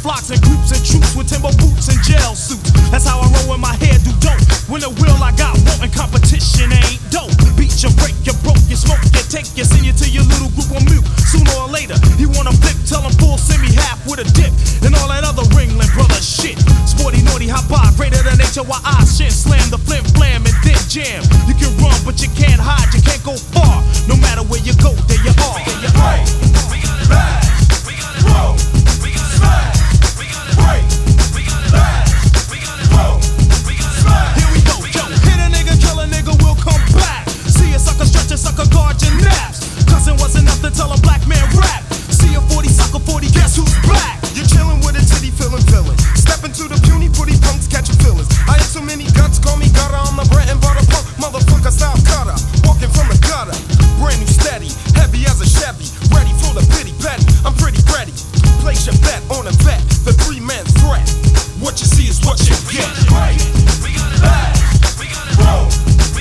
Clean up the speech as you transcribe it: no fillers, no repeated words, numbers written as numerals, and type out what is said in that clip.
flocks and groups and troops with timber boots and jail suits. That's how I roll when my hair do dope. When the will I got wantin' competition ain't dope. Beat you, break you, broke you, smoke you, take you, send you to your little group on mute. Sooner or later, he wanna flip, tell him full, send me half with a dip. And all that other Ringling brother shit. Sporty, naughty, hot bar, greater than HOI shit. Slam the flim, flam, and then jam. You can run, but you can't hide, you can't go far. No matter where you go, there you are. We gotta break, we gotta bash, we gotta roll, we gotta smash, we gotta break, we gotta bash, we gotta roll, we gotta smash. Here we go, yo, hit a nigga, kill a nigga, we'll come back. See a sucker stretch a sucker, guard your naps. Cousin wasn't enough to tell a black man rap. See a 40 sucker 40, guess who's back? You're chillin' with a titty feelin' villain. Step into the puny putty punks, catchin' feelings. I ain't so many guts, call me gutter. I'm the bread and butter punk, motherfucker style cutter. Walking from the gutter, brand new steady, heavy as a Chevy, ready for the pity petty. I'm pretty ready. Place your bet on a vet, the 3-man threat. What you see is what you We get. gotta break, we gotta bash, we gotta roll, we